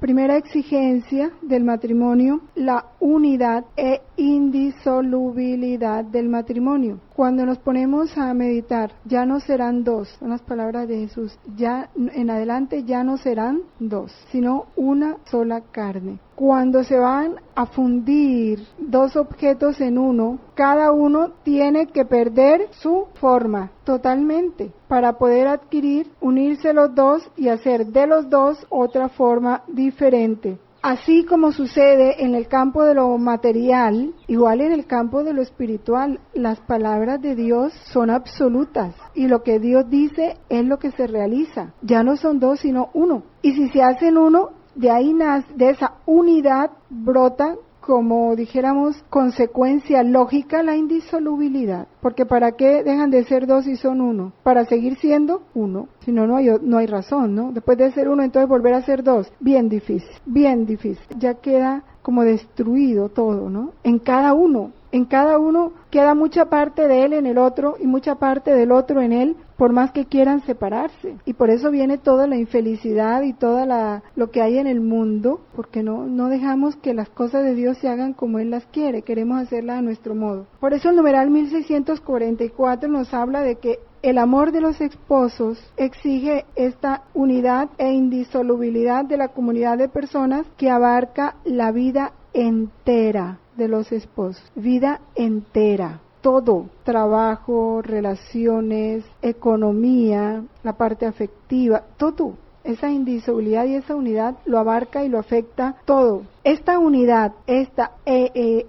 primera exigencia del matrimonio, la unidad e indisolubilidad del matrimonio. Cuando nos ponemos a meditar, ya no serán dos, son las palabras de Jesús, ya en adelante ya no serán dos, sino una sola carne. Cuando se van a fundir dos objetos en uno, cada uno tiene que perder su forma totalmente para poder unirse los dos y hacer de los dos otra forma diferente. Así como sucede en el campo de lo material, igual en el campo de lo espiritual, las palabras de Dios son absolutas y lo que Dios dice es lo que se realiza. Ya no son dos, sino uno. Y si se hacen uno, de ahí nace, de esa unidad brota, como dijéramos, consecuencia lógica, la indisolubilidad. Porque ¿para qué dejan de ser dos y son uno? Para seguir siendo uno. Si no, no hay razón, ¿no? Después de ser uno, entonces volver a ser dos. Bien difícil, bien difícil. Ya queda como destruido todo, ¿no? En cada uno queda mucha parte de él en el otro y mucha parte del otro en él, por más que quieran separarse. Y por eso viene toda la infelicidad y toda lo que hay en el mundo, porque no dejamos que las cosas de Dios se hagan como Él las quiere, queremos hacerlas a nuestro modo. Por eso el numeral 1644 nos habla de que el amor de los esposos exige esta unidad e indisolubilidad de la comunidad de personas que abarca la vida entera de los esposos, vida entera, todo, trabajo, relaciones, economía, la parte afectiva, todo. Esa indisolubilidad y esa unidad lo abarca y lo afecta todo. Esta unidad, esta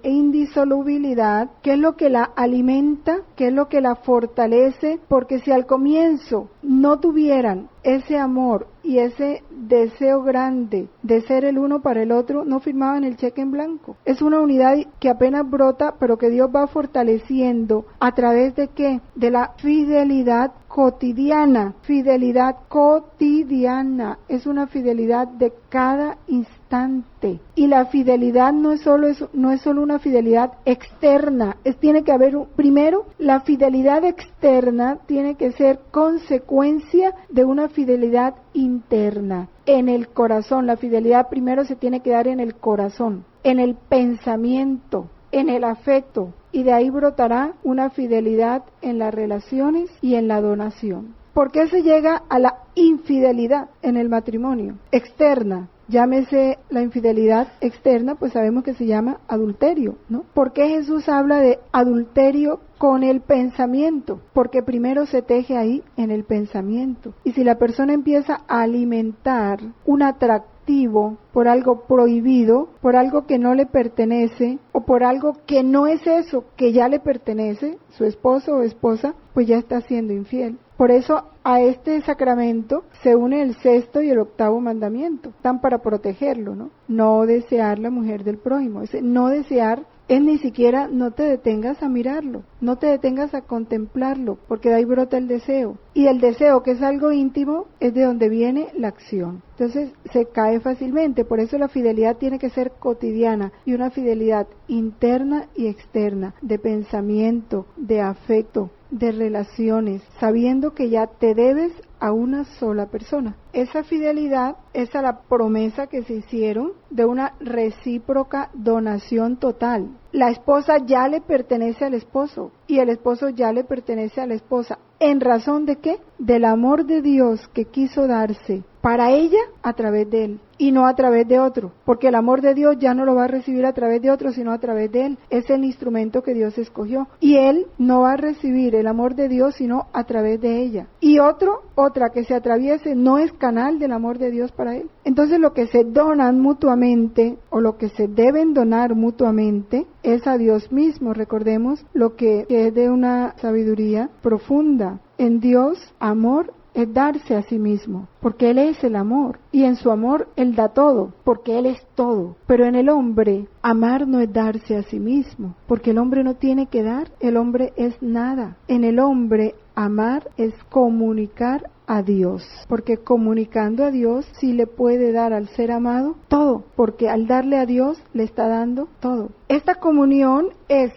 indisolubilidad, ¿qué es lo que la alimenta? ¿Qué es lo que la fortalece? Porque si al comienzo no tuvieran ese amor y ese deseo grande de ser el uno para el otro, no firmaban el cheque en blanco. Es una unidad que apenas brota, pero que Dios va fortaleciendo a través de ¿qué? De la fidelidad cotidiana. Fidelidad cotidiana. Es una fidelidad de cada instante. Y la fidelidad no es solo una fidelidad externa, tiene que haber primero la fidelidad externa tiene que ser consecuencia de una fidelidad interna. En el corazón, la fidelidad primero se tiene que dar en el corazón, en el pensamiento, en el afecto, y de ahí brotará una fidelidad en las relaciones y en la donación. ¿Por qué se llega a la infidelidad en el matrimonio? Externa. Llámese la infidelidad externa, pues sabemos que se llama adulterio, ¿no? ¿Por qué Jesús habla de adulterio con el pensamiento? Porque primero se teje ahí en el pensamiento. Y si la persona empieza a alimentar un atractivo por algo prohibido, por algo que no le pertenece, o por algo que no es eso, que ya le pertenece, su esposo o esposa, pues ya está siendo infiel. Por eso a este sacramento se une el sexto y el octavo mandamiento, están para protegerlo, ¿no? No desear la mujer del prójimo, ese no desear es ni siquiera no te detengas a mirarlo, no te detengas a contemplarlo, porque de ahí brota el deseo. Y el deseo, que es algo íntimo, es de donde viene la acción. Entonces se cae fácilmente, por eso la fidelidad tiene que ser cotidiana y una fidelidad interna y externa, de pensamiento, de afecto, de relaciones, sabiendo que ya te debes a una sola persona. Esa fidelidad es a la promesa que se hicieron de una recíproca donación total. La esposa ya le pertenece al esposo y el esposo ya le pertenece a la esposa. ¿En razón de qué? Del amor de Dios que quiso darse para ella a través de él y no a través de otro, porque el amor de Dios ya no lo va a recibir a través de otro, sino a través de él. Es el instrumento que Dios escogió y él no va a recibir el amor de Dios sino a través de ella. Y otra que se atraviese no es canal del amor de Dios para él. Entonces lo que se donan mutuamente o lo que se deben donar mutuamente es a Dios mismo. Recordemos lo que es de una sabiduría profunda. En Dios, amor es darse a sí mismo, porque Él es el amor, y en su amor Él da todo, porque Él es todo. Pero en el hombre, amar no es darse a sí mismo, porque el hombre no tiene que dar, el hombre es nada. En el hombre, amar es comunicar a Dios, porque comunicando a Dios sí le puede dar al ser amado todo, porque al darle a Dios le está dando todo. Esta comunión es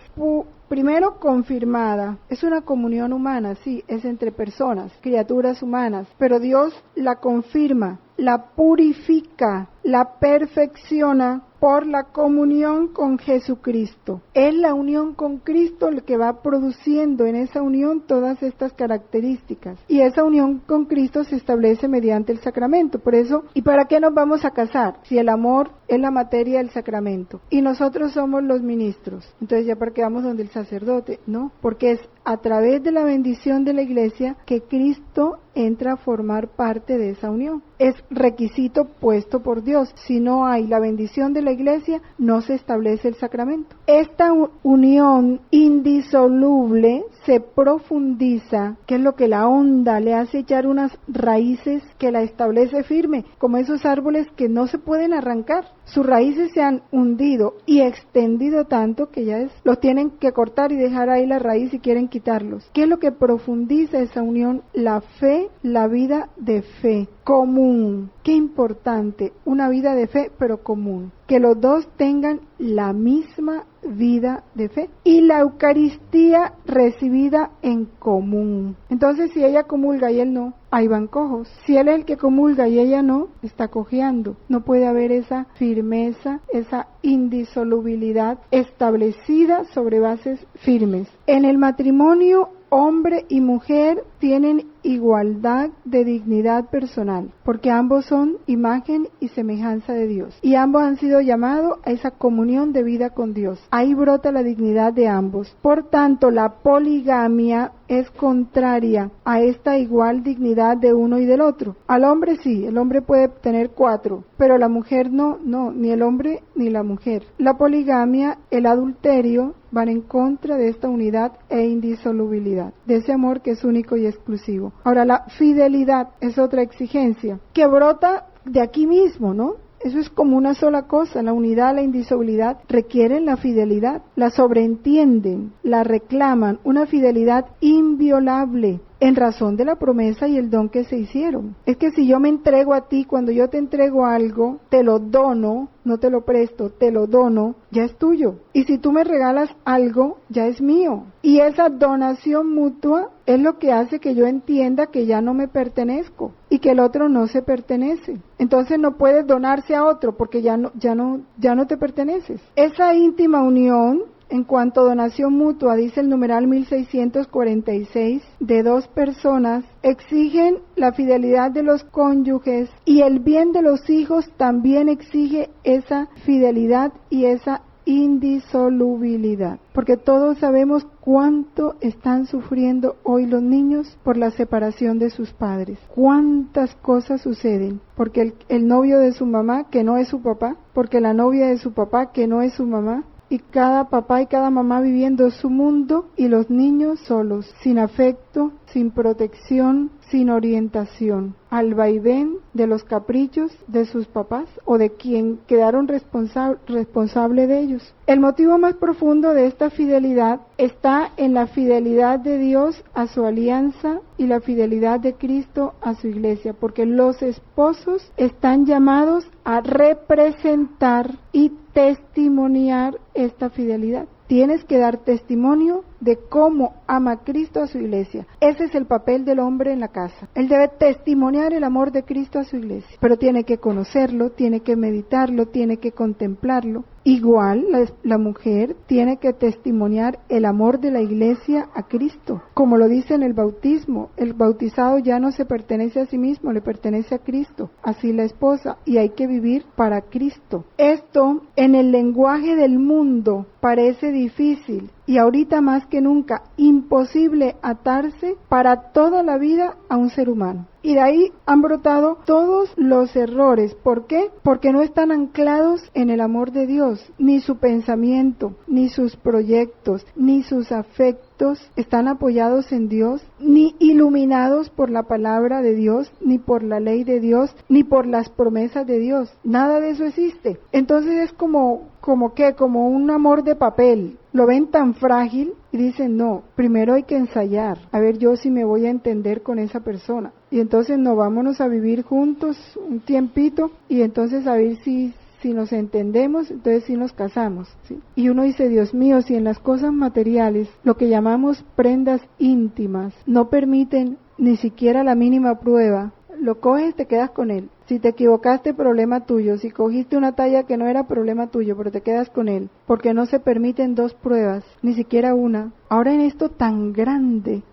primero confirmada, es una comunión humana, sí, es entre personas, criaturas humanas, pero Dios la confirma la purifica, la perfecciona por la comunión con Jesucristo. Es la unión con Cristo el que va produciendo en esa unión todas estas características. Y esa unión con Cristo se establece mediante el sacramento. Por eso, ¿y para qué nos vamos a casar? Si el amor es la materia del sacramento y nosotros somos los ministros. Entonces, ¿ya para qué vamos donde el sacerdote? No, porque es a través de la bendición de la Iglesia que Cristo entra a formar parte de esa unión. Es requisito puesto por Dios. Si no hay la bendición de la Iglesia, no se establece el sacramento. Esta unión indisoluble se profundiza, que es lo que la honda le hace echar unas raíces que la establece firme, como esos árboles que no se pueden arrancar. Sus raíces se han hundido y extendido tanto que ya los tienen que cortar y dejar ahí la raíz si quieren quitarlos. ¿Qué es lo que profundiza esa unión? La fe, la vida de fe común. Qué importante, una vida de fe pero común. Que los dos tengan la misma vida de fe y la Eucaristía recibida en común. Entonces, si ella comulga y él no, ahí van cojos. Si él es el que comulga y ella no, está cojeando. No puede haber esa firmeza, esa indisolubilidad establecida sobre bases firmes. En el matrimonio, hombre y mujer tienen igualdad de dignidad personal, porque ambos son imagen y semejanza de Dios, y ambos han sido llamados a esa comunión de vida con Dios. Ahí brota la dignidad de ambos. Por tanto, la poligamia es contraria a esta igual dignidad de uno y del otro. Al hombre sí, el hombre puede tener 4, pero la mujer no, ni el hombre ni la mujer. La poligamia, el adulterio, van en contra de esta unidad e indisolubilidad, de ese amor que es único y exclusivo. Ahora, la fidelidad es otra exigencia que brota de aquí mismo, ¿no? Eso es como una sola cosa. La unidad, la indisolubilidad requieren la fidelidad, la sobreentienden, la reclaman, una fidelidad inviolable en razón de la promesa y el don que se hicieron. Es que si yo me entrego a ti, cuando yo te entrego algo, te lo dono, no te lo presto, te lo dono, ya es tuyo. Y si tú me regalas algo, ya es mío. Y esa donación mutua es lo que hace que yo entienda que ya no me pertenezco y que el otro no se pertenece. Entonces no puedes donarse a otro porque ya no te perteneces. Esa íntima unión, en cuanto a donación mutua, dice el numeral 1646, de dos personas, exigen la fidelidad de los cónyuges y el bien de los hijos también exige esa fidelidad y esa indisolubilidad. Porque todos sabemos cuánto están sufriendo hoy los niños por la separación de sus padres. Cuántas cosas suceden. Porque el novio de su mamá, que no es su papá, porque la novia de su papá, que no es su mamá, y cada papá y cada mamá viviendo su mundo y los niños solos, sin afecto, sin protección, sin orientación, al vaivén de los caprichos de sus papás o de quien quedaron responsable de ellos. El motivo más profundo de esta fidelidad está en la fidelidad de Dios a su alianza y la fidelidad de Cristo a su iglesia, porque los esposos están llamados a representar y testimoniar esta fidelidad. Tienes que dar testimonio de cómo ama Cristo a su iglesia. Ese es el papel del hombre en la casa. Él debe testimoniar el amor de Cristo a su iglesia, pero tiene que conocerlo, tiene que meditarlo, tiene que contemplarlo. Igual la mujer tiene que testimoniar el amor de la iglesia a Cristo, como lo dice en el bautismo. El bautizado ya no se pertenece a sí mismo, le pertenece a Cristo. Así la esposa, y hay que vivir para Cristo. Esto en el lenguaje del mundo parece difícil y ahorita más que nunca imposible atarse para toda la vida a un ser humano. Y de ahí han brotado todos los errores. ¿Por qué? Porque no están anclados en el amor de Dios, ni su pensamiento, ni sus proyectos, ni sus afectos están apoyados en Dios, ni iluminados por la palabra de Dios, ni por la ley de Dios, ni por las promesas de Dios. Nada de eso existe. Entonces es como un amor de papel. Lo ven tan frágil y dicen, no, primero hay que ensayar, a ver yo si me voy a entender con esa persona. Y entonces no, vámonos a vivir juntos un tiempito y entonces a ver si nos entendemos, entonces sí nos casamos, ¿sí? Y uno dice, Dios mío, si en las cosas materiales, lo que llamamos prendas íntimas, no permiten ni siquiera la mínima prueba, lo coges, te quedas con él. Si te equivocaste, problema tuyo. Si cogiste una talla que no era, problema tuyo, pero te quedas con él. Porque no se permiten dos pruebas, ni siquiera una. Ahora en esto tan grande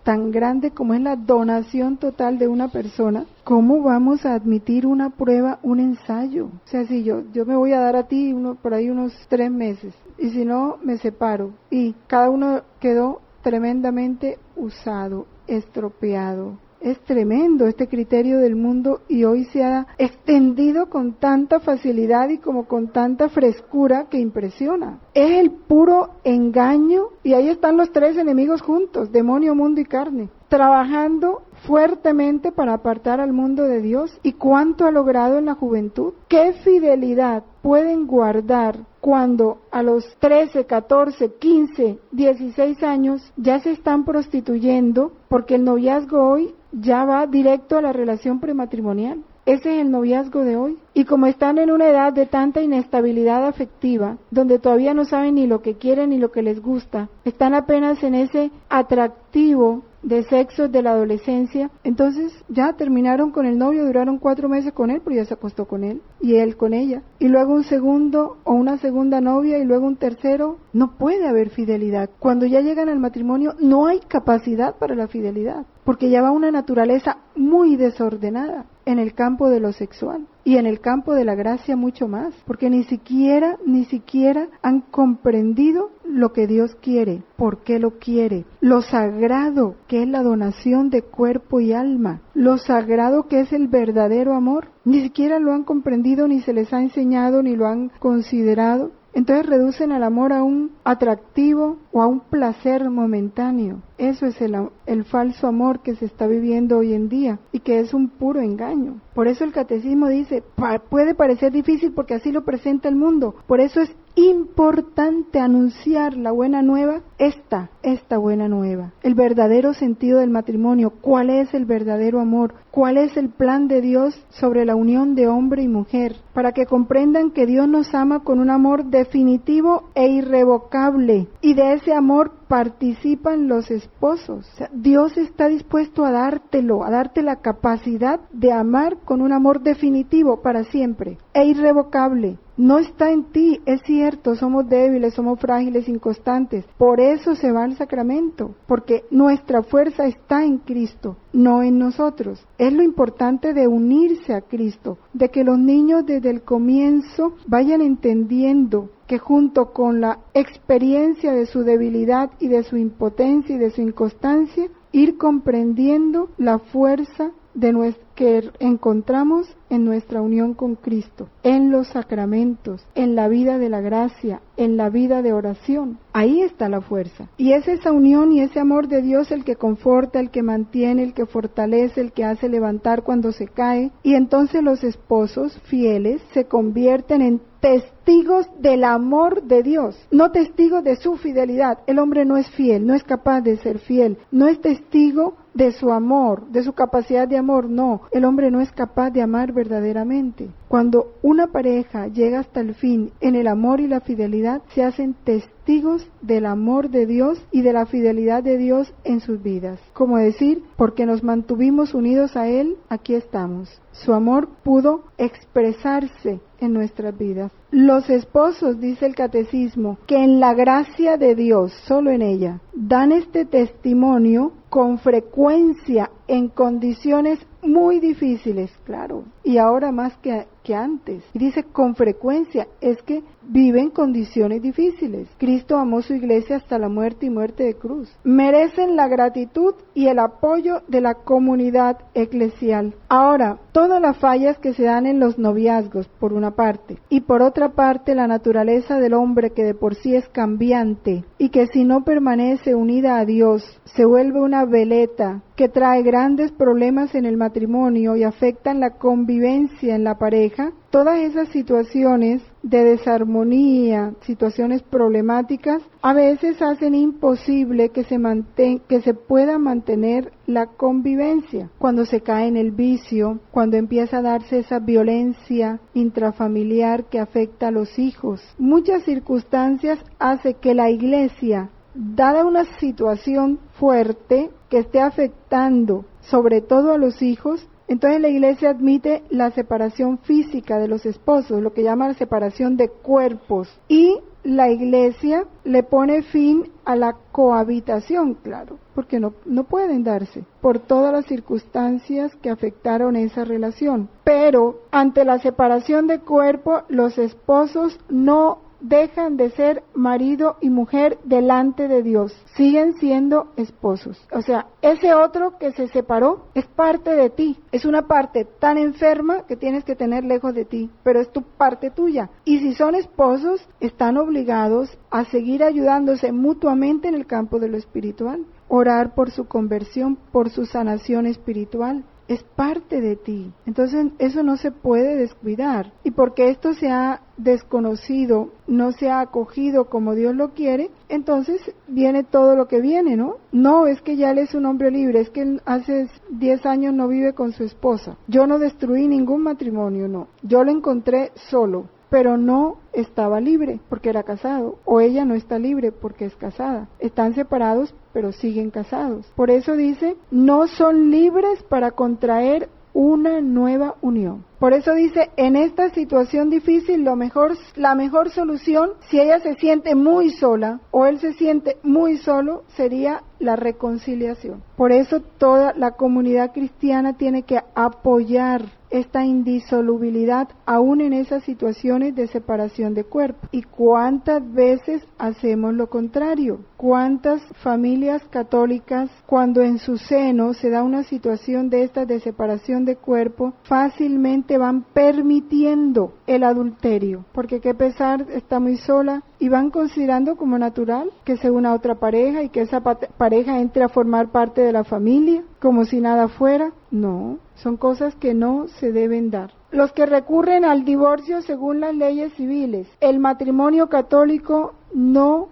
como es la donación total de una persona, ¿cómo vamos a admitir una prueba, un ensayo? O sea, si yo me voy a dar a ti por ahí unos 3 meses, y si no, me separo. Y cada uno quedó tremendamente usado, estropeado. Es tremendo este criterio del mundo y hoy se ha extendido con tanta facilidad y como con tanta frescura que impresiona. Es el puro engaño y ahí están los 3 enemigos juntos, demonio, mundo y carne, trabajando fuertemente para apartar al mundo de Dios. ¿Y cuánto ha logrado en la juventud? ¿Qué fidelidad pueden guardar cuando a los 13, 14, 15, 16 años ya se están prostituyendo? Porque el noviazgo hoy ya va directo a la relación prematrimonial. Ese es el noviazgo de hoy. Y como están en una edad de tanta inestabilidad afectiva, donde todavía no saben ni lo que quieren ni lo que les gusta, están apenas en ese atractivo de sexo de la adolescencia, entonces ya terminaron con el novio, duraron 4 meses con él, pero ya se acostó con él, y él con ella, y luego un segundo o una segunda novia, y luego un tercero. No puede haber fidelidad. Cuando ya llegan al matrimonio no hay capacidad para la fidelidad, porque ya va una naturaleza muy desordenada en el campo de lo sexual. Y en el campo de la gracia mucho más, porque ni siquiera han comprendido lo que Dios quiere, por qué lo quiere, lo sagrado que es la donación de cuerpo y alma, lo sagrado que es el verdadero amor. Ni siquiera lo han comprendido, ni se les ha enseñado, ni lo han considerado. Entonces reducen al amor a un atractivo o a un placer momentáneo. Eso es el falso amor que se está viviendo hoy en día y que es un puro engaño. Por eso el catecismo dice, puede parecer difícil porque así lo presenta el mundo. Por eso es importante anunciar la buena nueva, esta buena nueva. El verdadero sentido del matrimonio, cuál es el verdadero amor, cuál es el plan de Dios sobre la unión de hombre y mujer, para que comprendan que Dios nos ama con un amor definitivo e irrevocable, y de ese amor participan los esposos. O sea, Dios está dispuesto a darte la capacidad de amar con un amor definitivo para siempre e irrevocable. No está en ti, es cierto, somos débiles, somos frágiles, inconstantes. Por eso se va al sacramento, porque nuestra fuerza está en Cristo, no en nosotros. Es lo importante de unirse a Cristo, de que los niños desde el comienzo vayan entendiendo que junto con la experiencia de su debilidad y de su impotencia y de su inconstancia, ir comprendiendo la fuerza que encontramos en nuestra unión con Cristo, en los sacramentos, en la vida de la gracia, en la vida de oración. Ahí está la fuerza. Y es esa unión y ese amor de Dios el que conforta, el que mantiene, el que fortalece, el que hace levantar cuando se cae. Y entonces los esposos fieles se convierten en testigos del amor de Dios, no testigos de su fidelidad. El hombre no es fiel, no es capaz de ser fiel, no es testigo de su amor, de su capacidad de amor, no. El hombre no es capaz de amar verdaderamente. Cuando una pareja llega hasta el fin en el amor y la fidelidad, se hacen testigos del amor de Dios y de la fidelidad de Dios en sus vidas. Como decir, porque nos mantuvimos unidos a Él, aquí estamos. Su amor pudo expresarse en nuestras vidas. Los esposos, dice el catecismo, que en la gracia de Dios, solo en ella, dan este testimonio con frecuencia en condiciones muy difíciles, claro, y ahora más que antes. Y dice con frecuencia, es que viven condiciones difíciles. Cristo amó su iglesia hasta la muerte y muerte de cruz. Merecen la gratitud y el apoyo de la comunidad eclesial. Ahora, todas las fallas que se dan en los noviazgos, por una parte, y por otra parte la naturaleza del hombre que de por sí es cambiante y que si no permanece unida a Dios, se vuelve una veleta que trae grandes problemas en el matrimonio y afectan la convivencia en la pareja. Todas esas situaciones de desarmonía, situaciones problemáticas, a veces hacen imposible que se pueda mantener la convivencia. Cuando se cae en el vicio, cuando empieza a darse esa violencia intrafamiliar que afecta a los hijos. Muchas circunstancias hacen que la iglesia, dada una situación fuerte que esté afectando sobre todo a los hijos, Entonces la Iglesia admite la separación física de los esposos, lo que llama la separación de cuerpos, y la Iglesia le pone fin a la cohabitación, claro, porque no pueden darse por todas las circunstancias que afectaron esa relación. Pero ante la separación de cuerpo, los esposos no dejan de ser marido y mujer delante de Dios, siguen siendo esposos. O sea, ese otro que se separó es parte de ti, es una parte tan enferma que tienes que tener lejos de ti, pero es tu parte tuya. Y si son esposos, están obligados a seguir ayudándose mutuamente en el campo de lo espiritual, orar por su conversión, por su sanación espiritual. Es parte de ti. Entonces eso no se puede descuidar. Y porque esto se ha desconocido, no se ha acogido como Dios lo quiere, entonces viene todo lo que viene, ¿no? No, es que ya él es un hombre libre, es que él hace 10 años no vive con su esposa. Yo no destruí ningún matrimonio, no. Yo lo encontré solo, pero no estaba libre porque era casado, o ella no está libre porque es casada. Están separados, pero siguen casados. Por eso dice, no son libres para contraer una nueva unión. Por eso dice, en esta situación difícil, la mejor solución, si ella se siente muy sola o él se siente muy solo, sería la reconciliación. Por eso toda la comunidad cristiana tiene que apoyar esta indisolubilidad aún en esas situaciones de separación de cuerpo. ¿Y cuántas veces hacemos lo contrario? ¿Cuántas familias católicas, cuando en su seno se da una situación de estas de separación de cuerpo, fácilmente van permitiendo el adulterio? Porque qué pesar, está muy sola, y van considerando como natural que se una a otra pareja y que esa pareja entre a formar parte de la familia, como si nada fuera. No, son cosas que no se deben dar. Los que recurren al divorcio según las leyes civiles, en el matrimonio católico no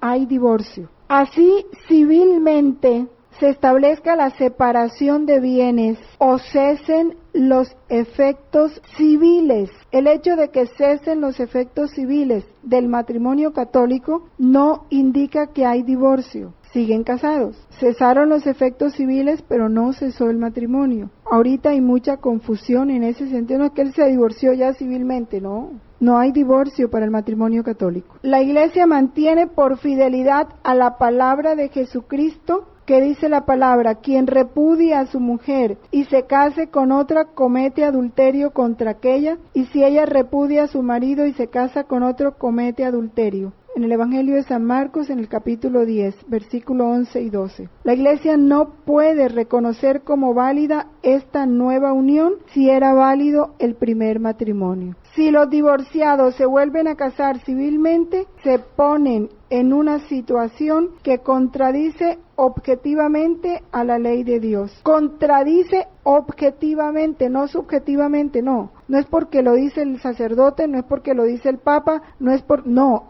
hay divorcio. Así civilmente se establezca la separación de bienes o cesen los efectos civiles. El hecho de que cesen los efectos civiles del matrimonio católico no indica que hay divorcio. Siguen casados. Cesaron los efectos civiles, pero no cesó el matrimonio. Ahorita hay mucha confusión en ese sentido, no es que él se divorció ya civilmente, no hay divorcio para el matrimonio católico. La Iglesia mantiene por fidelidad a la palabra de Jesucristo, que dice la palabra, quien repudia a su mujer y se case con otra comete adulterio contra aquella, y si ella repudia a su marido y se casa con otro comete adulterio. En el Evangelio de San Marcos, en el capítulo 10, versículo 11 y 12. La Iglesia no puede reconocer como válida esta nueva unión si era válido el primer matrimonio. Si los divorciados se vuelven a casar civilmente, se ponen en una situación que contradice objetivamente a la ley de Dios. Contradice objetivamente, no subjetivamente, no. No es porque lo dice el sacerdote, no es porque lo dice el Papa,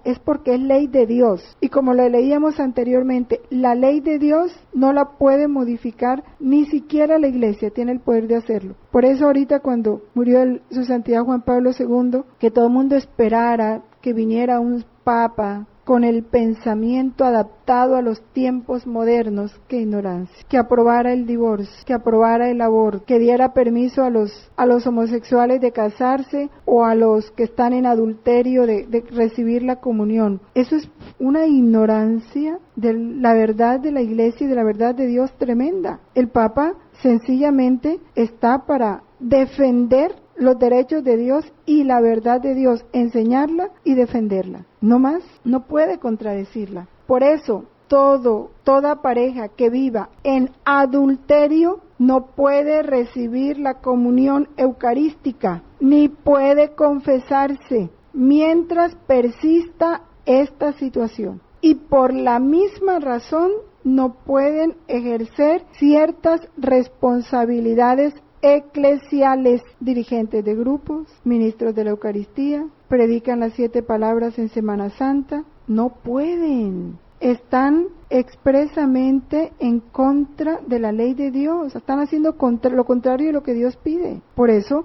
es porque es ley de Dios. Y como lo leíamos anteriormente, la ley de Dios no la puede modificar, ni siquiera la Iglesia tiene el poder de hacerlo. Por eso ahorita cuando murió su santidad Juan Pablo II, que todo el mundo esperara que viniera un Papa con el pensamiento adaptado a los tiempos modernos, qué ignorancia, que aprobara el divorcio, que aprobara el aborto, que diera permiso a los homosexuales de casarse o a los que están en adulterio de recibir la comunión. Eso es una ignorancia de la verdad de la Iglesia y de la verdad de Dios tremenda. El Papa sencillamente está para defender los derechos de Dios y la verdad de Dios, enseñarla y defenderla. No más, no puede contradecirla. Por eso, toda pareja que viva en adulterio no puede recibir la comunión eucarística, ni puede confesarse mientras persista esta situación. Y por la misma razón no pueden ejercer ciertas responsabilidades eclesiales, dirigentes de grupos, ministros de la Eucaristía, predican las 7 palabras en Semana Santa, no pueden, están expresamente en contra de la ley de Dios, están haciendo lo contrario de lo que Dios pide. Por eso,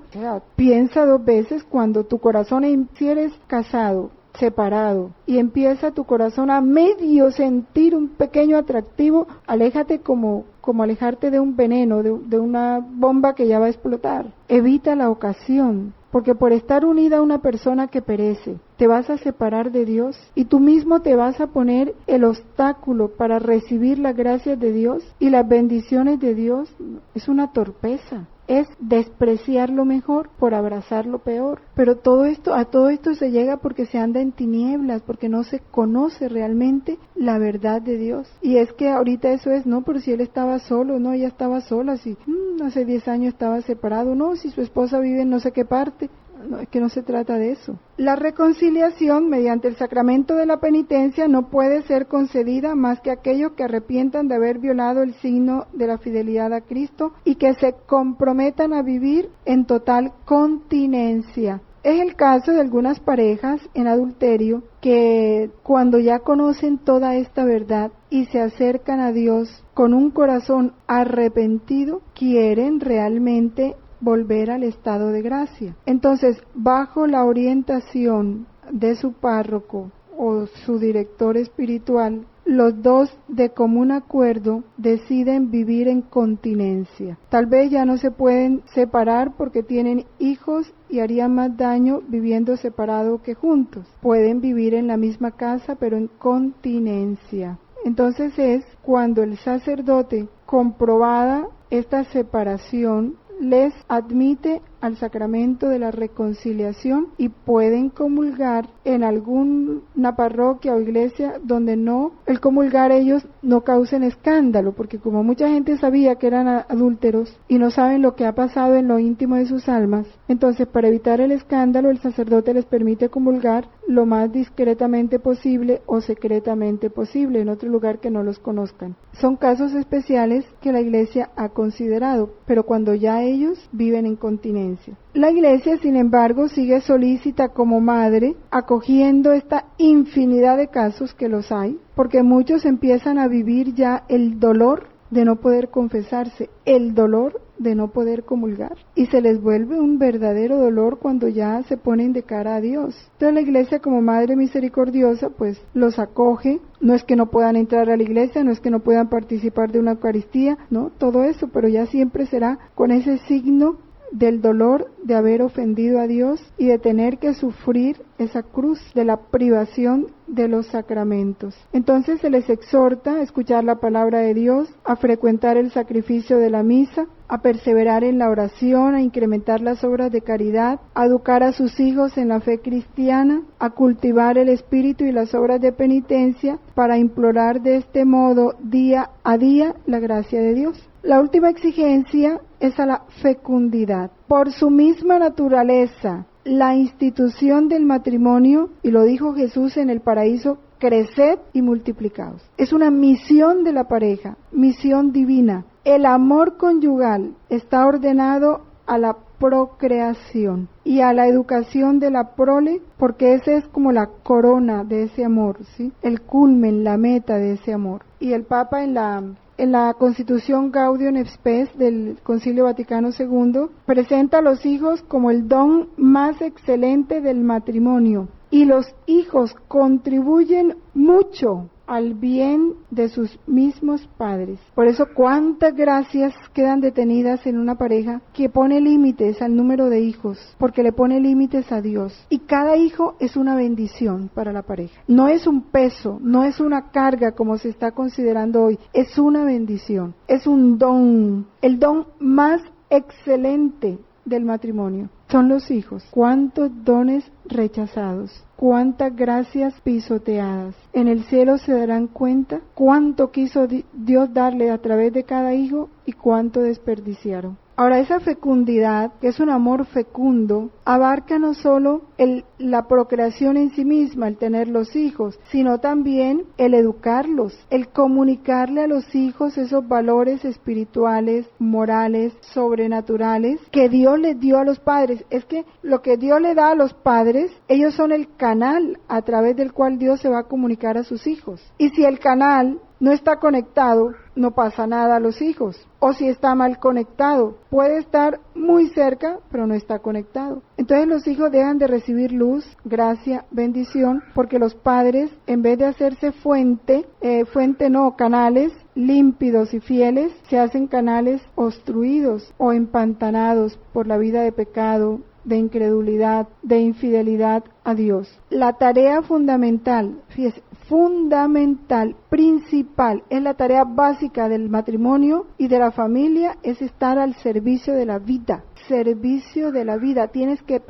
piensa 2 veces cuando tu corazón, si eres casado, separado, y empieza tu corazón a medio sentir un pequeño atractivo, aléjate como como alejarte de un veneno, de una bomba que ya va a explotar. Evita la ocasión, porque por estar unida a una persona que perece, te vas a separar de Dios y tú mismo te vas a poner el obstáculo para recibir las gracias de Dios y las bendiciones de Dios. Es una torpeza. Es despreciar lo mejor por abrazar lo peor. Pero a todo esto se llega porque se anda en tinieblas, porque no se conoce realmente la verdad de Dios. Y es que ahorita eso es, no, pero si él estaba solo, no, ella estaba sola, si hace 10 años estaba separado, no, si su esposa vive en no sé qué parte. No, es que no se trata de eso. La reconciliación mediante el sacramento de la penitencia no puede ser concedida más que a aquellos que arrepientan de haber violado el signo de la fidelidad a Cristo y que se comprometan a vivir en total continencia. Es el caso de algunas parejas en adulterio que cuando ya conocen toda esta verdad y se acercan a Dios con un corazón arrepentido, quieren realmente volver al estado de gracia. Entonces, bajo la orientación de su párroco o su director espiritual, los dos de común acuerdo deciden vivir en continencia. Tal vez ya no se pueden separar porque tienen hijos y harían más daño viviendo separados que juntos. Pueden vivir en la misma casa pero en continencia. Entonces es cuando el sacerdote, comprobada esta separación, les admite al sacramento de la reconciliación y pueden comulgar en alguna parroquia o iglesia donde el comulgar ellos no causen escándalo, porque como mucha gente sabía que eran adúlteros y no saben lo que ha pasado en lo íntimo de sus almas, entonces para evitar el escándalo el sacerdote les permite comulgar lo más discretamente posible o secretamente posible en otro lugar que no los conozcan. Son casos especiales que la iglesia ha considerado, pero cuando ya ellos viven en continencia. La Iglesia, sin embargo, sigue solícita como madre, acogiendo esta infinidad de casos que los hay, porque muchos empiezan a vivir ya el dolor de no poder confesarse, el dolor de no poder comulgar, y se les vuelve un verdadero dolor cuando ya se ponen de cara a Dios. Entonces la Iglesia, como Madre misericordiosa, pues los acoge. No es que no puedan entrar a la iglesia, no es que no puedan participar de una Eucaristía, no, todo eso, pero ya siempre será con ese signo del dolor de haber ofendido a Dios y de tener que sufrir esa cruz de la privación de los sacramentos. Entonces se les exhorta a escuchar la palabra de Dios, a frecuentar el sacrificio de la misa, a perseverar en la oración, a incrementar las obras de caridad, a educar a sus hijos en la fe cristiana, a cultivar el espíritu y las obras de penitencia para implorar de este modo día a día la gracia de Dios. La última exigencia es a la fecundidad. Por su misma naturaleza, la institución del matrimonio, y lo dijo Jesús en el paraíso, creced y multiplicaos. Es una misión de la pareja, misión divina. El amor conyugal está ordenado a la procreación y a la educación de la prole, porque esa es como la corona de ese amor, ¿sí? El culmen, la meta de ese amor. Y el Papa en la Constitución Gaudium et Spes del Concilio Vaticano II presenta a los hijos como el don más excelente del matrimonio, y los hijos contribuyen mucho al bien de sus mismos padres. Por eso cuántas gracias quedan detenidas en una pareja que pone límites al número de hijos, porque le pone límites a Dios. Y cada hijo es una bendición para la pareja. No es un peso, no es una carga como se está considerando hoy, es una bendición, es un don, el don más excelente del matrimonio. Son los hijos. Cuántos dones rechazados, cuántas gracias pisoteadas. En el cielo se darán cuenta cuánto quiso Dios darle a través de cada hijo y cuánto desperdiciaron. Ahora, esa fecundidad, que es un amor fecundo, abarca no solo la procreación en sí misma, el tener los hijos, sino también el educarlos, el comunicarle a los hijos esos valores espirituales, morales, sobrenaturales, que Dios les dio a los padres. Es que lo que Dios le da a los padres, ellos son el canal a través del cual Dios se va a comunicar a sus hijos. Y si el canal no está conectado, no pasa nada a los hijos. O si está mal conectado, puede estar muy cerca, pero no está conectado. Entonces los hijos dejan de recibir luz, gracia, bendición, porque los padres, en vez de hacerse canales límpidos y fieles, se hacen canales obstruidos o empantanados por la vida de pecado, de incredulidad, de infidelidad a Dios. La tarea fundamental, fíjese, principal, es la tarea básica del matrimonio y de la familia, es estar al servicio de la vida. Servicio de la vida, tienes que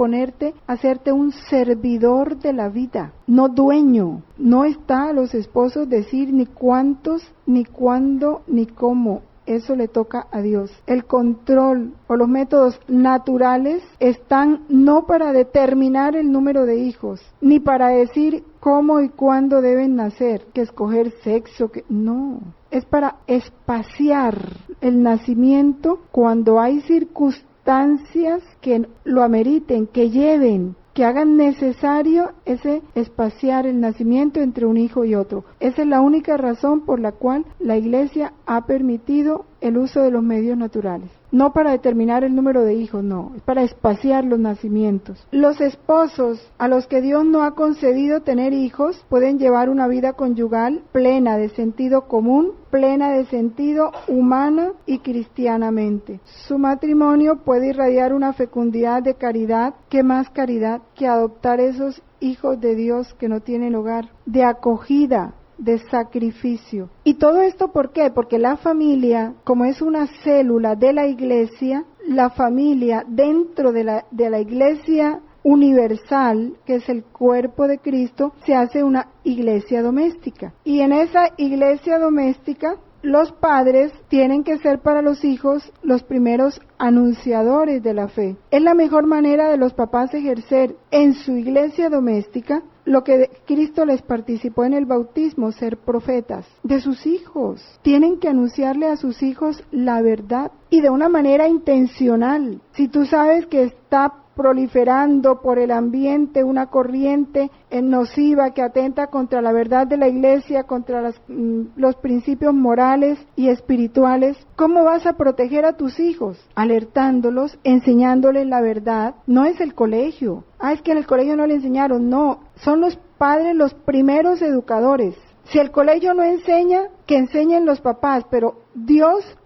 hacerte un servidor de la vida, no dueño. No está a los esposos decir ni cuántos, ni cuándo, ni cómo. Eso le toca a Dios. El control o los métodos naturales están no para determinar el número de hijos, ni para decir cómo y cuándo deben nacer, que escoger sexo, no. Es para espaciar el nacimiento cuando hay circunstancias que lo ameriten, que lleven, que hagan necesario ese espaciar el nacimiento entre un hijo y otro. Esa es la única razón por la cual la Iglesia ha permitido el uso de los medios naturales. No para determinar el número de hijos, no, es para espaciar los nacimientos. Los esposos a los que Dios no ha concedido tener hijos pueden llevar una vida conyugal plena de sentido común, plena de sentido humana y cristianamente. Su matrimonio puede irradiar una fecundidad de caridad. ¿Qué más caridad que adoptar esos hijos de Dios que no tienen hogar? De acogida, de sacrificio. ¿Y todo esto por qué? Porque la familia, como es una célula de la Iglesia, la familia dentro de la Iglesia universal, que es el cuerpo de Cristo, se hace una iglesia doméstica. Y en esa iglesia doméstica, los padres tienen que ser para los hijos los primeros anunciadores de la fe. Es la mejor manera de los papás ejercer en su iglesia doméstica lo que Cristo les participó en el bautismo, ser profetas de sus hijos. Tienen que anunciarle a sus hijos la verdad y de una manera intencional. Si tú sabes que está proliferando por el ambiente una corriente nociva que atenta contra la verdad de la iglesia, contra los principios morales y espirituales, ¿cómo vas a proteger a tus hijos? Alertándolos, enseñándoles la verdad. No es el colegio. Es que en el colegio no le enseñaron. No, son los padres los primeros educadores. Si el colegio no enseña, que enseñen los papás, pero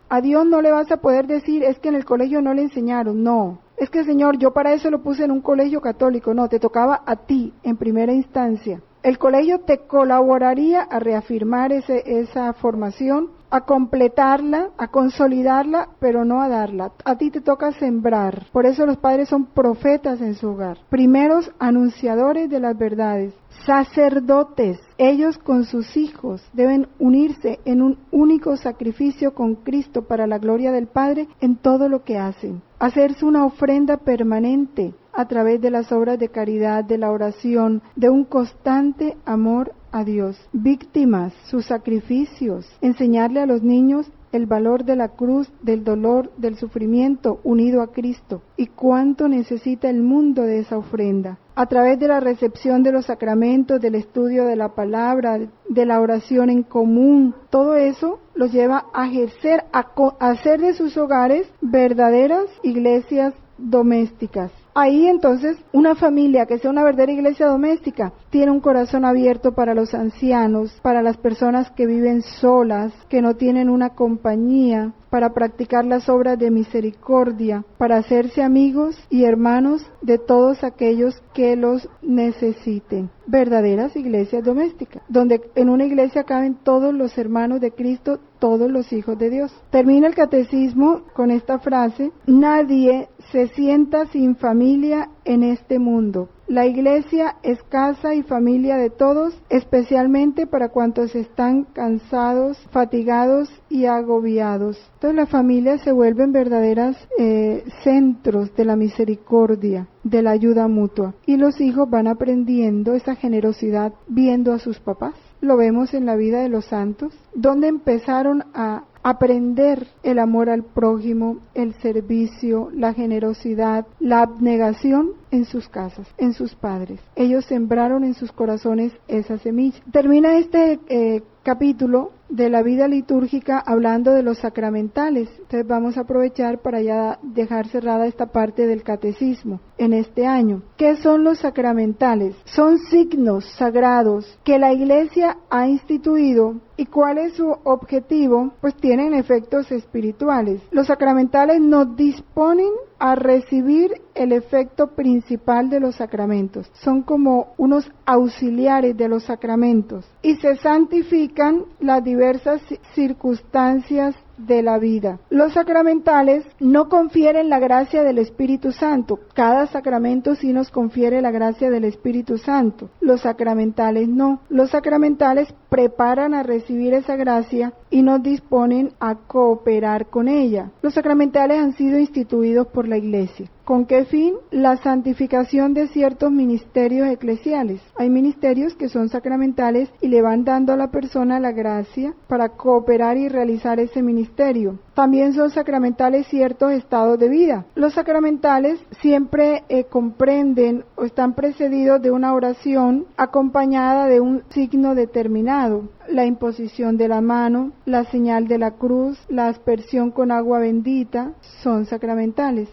a Dios no le vas a poder decir, es que en el colegio no le enseñaron. No. Es que, Señor, yo para eso lo puse en un colegio católico. No, te tocaba a ti en primera instancia. El colegio te colaboraría a reafirmar esa formación, a completarla, a consolidarla, pero no a darla. A ti te toca sembrar. Por eso los padres son profetas en su hogar. Primeros anunciadores de las verdades. Sacerdotes. Ellos con sus hijos deben unirse en un único sacrificio con Cristo para la gloria del Padre en todo lo que hacen. Hacerse una ofrenda permanente a través de las obras de caridad, de la oración, de un constante amor a Dios. Víctimas, sus sacrificios, enseñarle a los niños el valor de la cruz, del dolor, del sufrimiento unido a Cristo. ¿Y cuánto necesita el mundo de esa ofrenda? A través de la recepción de los sacramentos, del estudio de la palabra, de la oración en común, todo eso los lleva a ejercer, a hacer de sus hogares verdaderas iglesias domésticas. Ahí entonces una familia que sea una verdadera iglesia doméstica tiene un corazón abierto para los ancianos, para las personas que viven solas, que no tienen una compañía, para practicar las obras de misericordia, para hacerse amigos y hermanos de todos aquellos que los necesiten. Verdaderas iglesias domésticas, donde en una iglesia caben todos los hermanos de Cristo, todos los hijos de Dios. Termina el catecismo con esta frase: nadie se sienta sin familia en este mundo. La iglesia es casa y familia de todos, especialmente para cuantos están cansados, fatigados y agobiados. Entonces las familias se vuelven verdaderas centros de la misericordia, de la ayuda mutua. Y los hijos van aprendiendo esa generosidad viendo a sus papás. Lo vemos en la vida de los santos, donde empezaron a aprender el amor al prójimo, el servicio, la generosidad, la abnegación en sus casas, en sus padres. Ellos sembraron en sus corazones esa semilla. Termina este capítulo de la vida litúrgica hablando de los sacramentales. Entonces vamos a aprovechar para ya dejar cerrada esta parte del catecismo en este año. ¿Qué son los sacramentales? Son signos sagrados que la Iglesia ha instituido. ¿Y cuál es su objetivo? Pues tienen efectos espirituales. Los sacramentales nos disponen a recibir el efecto principal de los sacramentos. Son como unos auxiliares de los sacramentos y se santifican las diversas circunstancias de la vida. Los sacramentales no confieren la gracia del Espíritu Santo. Cada sacramento sí nos confiere la gracia del Espíritu Santo. Los sacramentales no. Los sacramentales preparan a recibir esa gracia y nos disponen a cooperar con ella. Los sacramentales han sido instituidos por la Iglesia. ¿Con qué fin? La santificación de ciertos ministerios eclesiales. Hay ministerios que son sacramentales y le van dando a la persona la gracia para cooperar y realizar ese ministerio. También son sacramentales ciertos estados de vida. Los sacramentales siempre comprenden o están precedidos de una oración acompañada de un signo determinado. La imposición de la mano, la señal de la cruz, la aspersión con agua bendita, son sacramentales.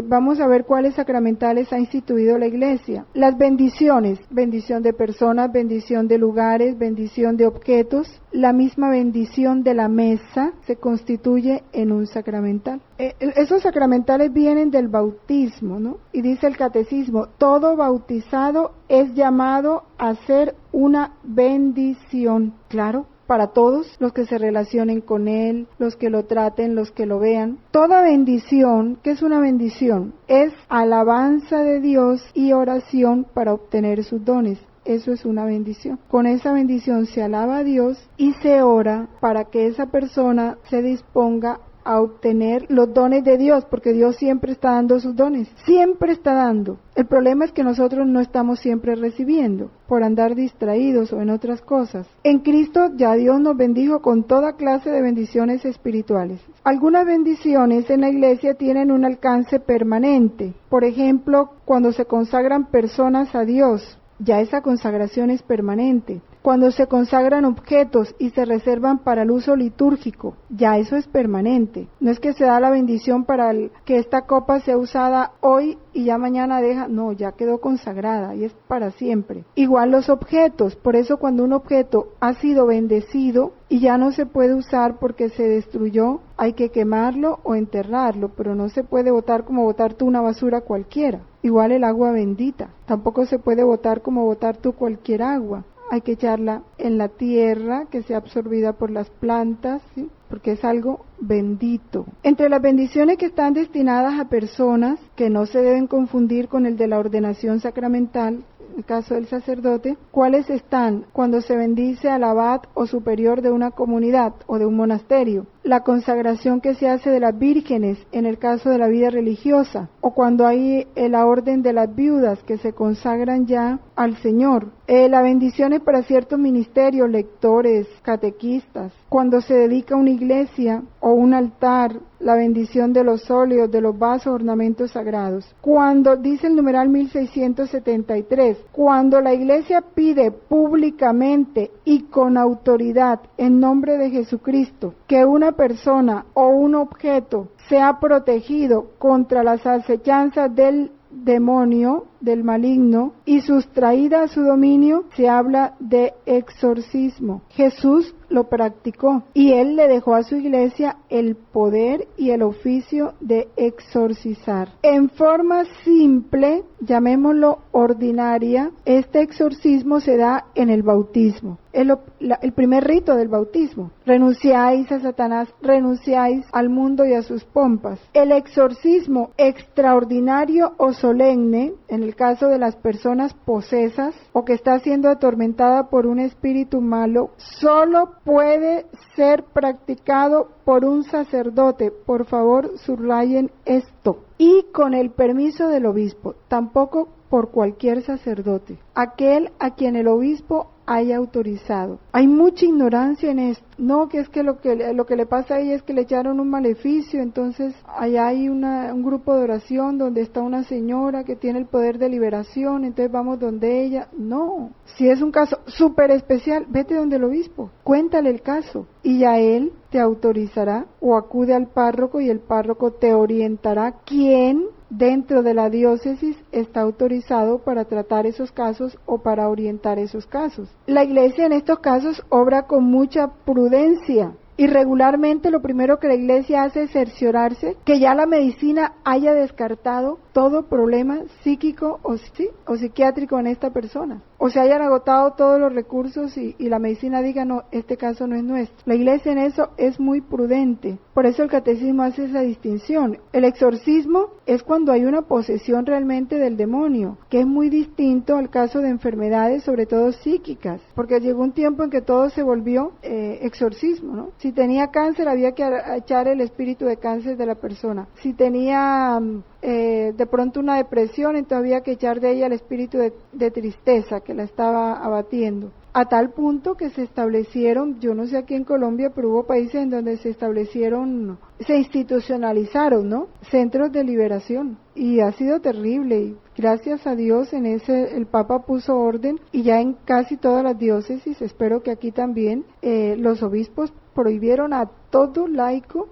Vamos a ver cuáles sacramentales ha instituido la Iglesia. Las bendiciones, bendición de personas, bendición de lugares, bendición de objetos. La misma bendición de la mesa se constituye en un sacramental. Esos sacramentales vienen del bautismo, ¿no? Y dice el catecismo, todo bautizado es llamado a ser una bendición. Claro, para todos los que se relacionen con él, los que lo traten, los que lo vean. Toda bendición, ¿qué es una bendición? Es alabanza de Dios y oración para obtener sus dones. Eso es una bendición. Con esa bendición se alaba a Dios y se ora para que esa persona se disponga a obtener los dones de Dios, porque Dios siempre está dando sus dones, siempre está dando. El problema es que nosotros no estamos siempre recibiendo, por andar distraídos o en otras cosas. En Cristo ya Dios nos bendijo con toda clase de bendiciones espirituales. Algunas bendiciones en la Iglesia tienen un alcance permanente. Por ejemplo, cuando se consagran personas a Dios, ya esa consagración es permanente. Cuando se consagran objetos y se reservan para el uso litúrgico, ya eso es permanente. No es que se da la bendición para que esta copa sea usada hoy y ya mañana deja, no, ya quedó consagrada y es para siempre. Igual los objetos, por eso cuando un objeto ha sido bendecido y ya no se puede usar porque se destruyó, hay que quemarlo o enterrarlo, pero no se puede botar como botar tú una basura cualquiera. Igual el agua bendita, tampoco se puede botar como botar tú cualquier agua. Hay que echarla en la tierra, que sea absorbida por las plantas, ¿sí? Porque es algo bendito. Entre las bendiciones que están destinadas a personas, que no se deben confundir con el de la ordenación sacramental, en el caso del sacerdote, ¿cuáles están cuando se bendice al abad o superior de una comunidad o de un monasterio? La consagración que se hace de las vírgenes en el caso de la vida religiosa, o cuando hay la orden de las viudas que se consagran ya al Señor. La bendición es para ciertos ministerios, lectores, catequistas. Cuando se dedica una iglesia o un altar, la bendición de los óleos, de los vasos, ornamentos sagrados. Cuando, dice el numeral 1673, cuando la iglesia pide públicamente y con autoridad en nombre de Jesucristo que una persona o un objeto sea protegido contra las acechanzas del demonio, del maligno, y sustraída a su dominio, se habla de exorcismo. Jesús lo practicó y él le dejó a su iglesia el poder y el oficio de exorcizar. En forma simple, llamémoslo ordinaria, este exorcismo se da en el bautismo. El primer rito del bautismo. Renunciáis a Satanás, renunciáis al mundo y a sus pompas. El exorcismo extraordinario o solemne, en el caso de las personas posesas o que está siendo atormentada por un espíritu malo, solo puede ser practicado por un sacerdote. Por favor, subrayen esto. Y con el permiso del obispo, tampoco por cualquier sacerdote. Aquel a quien el obispo haya autorizado. Hay mucha ignorancia en esto. No, que es que lo que le pasa a ella es que le echaron un maleficio, entonces allá hay un grupo de oración donde está una señora que tiene el poder de liberación, entonces vamos donde ella. No, si es un caso súper especial, vete donde el obispo, cuéntale el caso y ya él te autorizará, o acude al párroco y el párroco te orientará quién dentro de la diócesis está autorizado para tratar esos casos o para orientar esos casos. La Iglesia en estos casos obra con mucha prudencia y regularmente lo primero que la Iglesia hace es cerciorarse que ya la medicina haya descartado todo problema psíquico o psiquiátrico en esta persona, o se hayan agotado todos los recursos y la medicina diga no, este caso no es nuestro. La Iglesia en eso es muy prudente, por eso el catecismo hace esa distinción. El exorcismo es cuando hay una posesión realmente del demonio, que es muy distinto al caso de enfermedades, sobre todo psíquicas, porque llegó un tiempo en que todo se volvió exorcismo, ¿no? Si tenía cáncer había que echar el espíritu de cáncer de la persona, si tenía de pronto una depresión, entonces había que echar de ella el espíritu de tristeza que la estaba abatiendo, a tal punto que se establecieron, yo no sé aquí en Colombia, pero hubo países en donde se institucionalizaron, ¿no?, centros de liberación, y ha sido terrible, y gracias a Dios en ese el Papa puso orden, y ya en casi todas las diócesis, espero que aquí también, los obispos prohibieron a todo laico,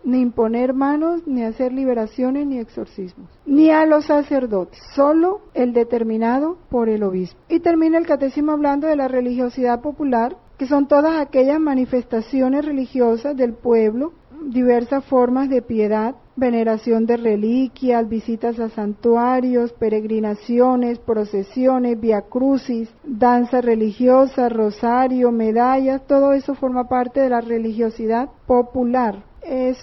ni imponer manos, ni hacer liberaciones, ni exorcismos, ni a los sacerdotes, solo el determinado por el obispo. Y termina el catecismo hablando de la religiosidad popular, que son todas aquellas manifestaciones religiosas del pueblo, diversas formas de piedad, veneración de reliquias, visitas a santuarios, peregrinaciones, procesiones, viacrucis, danza religiosa, rosario, medallas, todo eso forma parte de la religiosidad popular.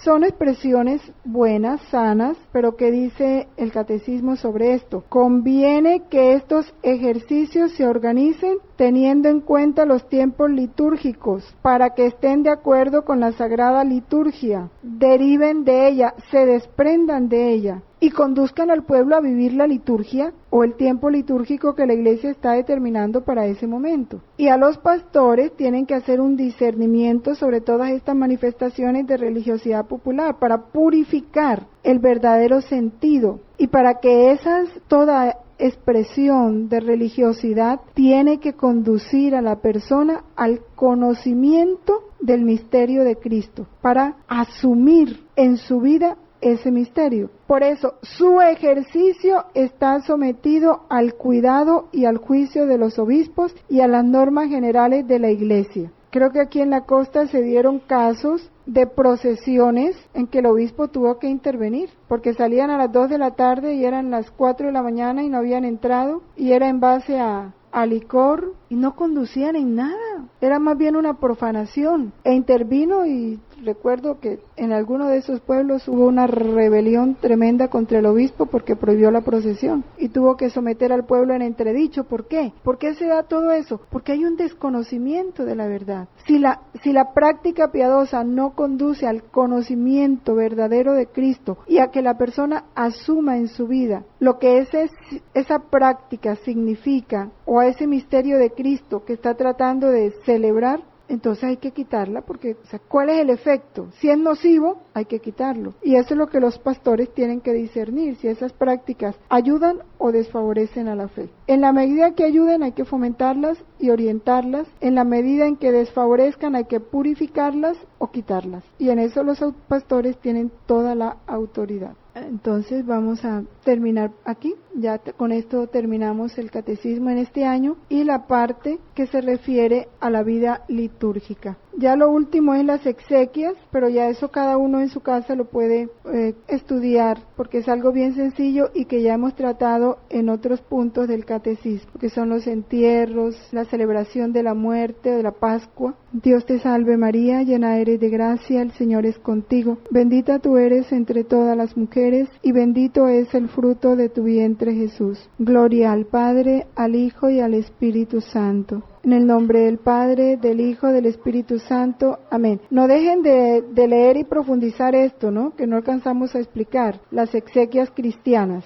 Son expresiones buenas, sanas, pero ¿qué dice el catecismo sobre esto? Conviene que estos ejercicios se organicen teniendo en cuenta los tiempos litúrgicos, para que estén de acuerdo con la sagrada liturgia, deriven de ella, se desprendan de ella y conduzcan al pueblo a vivir la liturgia o el tiempo litúrgico que la Iglesia está determinando para ese momento. Y a los pastores tienen que hacer un discernimiento sobre todas estas manifestaciones de religiosidad popular para purificar el verdadero sentido y para que toda expresión de religiosidad tiene que conducir a la persona al conocimiento del misterio de Cristo para asumir en su vida ese misterio. Por eso, su ejercicio está sometido al cuidado y al juicio de los obispos y a las normas generales de la Iglesia. Creo que aquí en la costa se dieron casos de procesiones en que el obispo tuvo que intervenir, porque salían a las 2 de la tarde y eran las 4 de la mañana y no habían entrado, y era en base a licor, y no conducían en nada, era más bien una profanación, e intervino. Y recuerdo que en alguno de esos pueblos hubo una rebelión tremenda contra el obispo porque prohibió la procesión y tuvo que someter al pueblo en entredicho. ¿Por qué? ¿Por qué se da todo eso? Porque hay un desconocimiento de la verdad. Si la práctica piadosa no conduce al conocimiento verdadero de Cristo y a que la persona asuma en su vida lo que esa práctica significa, o a ese misterio de Cristo que está tratando de celebrar, entonces hay que quitarla, porque ¿cuál es el efecto? Si es nocivo, hay que quitarlo. Y eso es lo que los pastores tienen que discernir, si esas prácticas ayudan o desfavorecen a la fe. En la medida que ayuden hay que fomentarlas y orientarlas, en la medida en que desfavorezcan hay que purificarlas o quitarlas. Y en eso los pastores tienen toda la autoridad. Entonces vamos a terminar aquí, ya con esto terminamos el catecismo en este año y la parte que se refiere a la vida litúrgica. Ya lo último es las exequias, pero ya eso cada uno en su casa lo puede estudiar, porque es algo bien sencillo y que ya hemos tratado en otros puntos del catecismo, que son los entierros, la celebración de la muerte, de la Pascua. Dios te salve María, llena eres de gracia, el Señor es contigo, bendita tú eres entre todas las mujeres y bendito es el fruto de tu vientre Jesús. Gloria al Padre, al Hijo y al Espíritu Santo. En el nombre del Padre, del Hijo, del Espíritu Santo. Amén. No dejen de leer y profundizar esto, ¿no? Que no alcanzamos a explicar. Las exequias cristianas.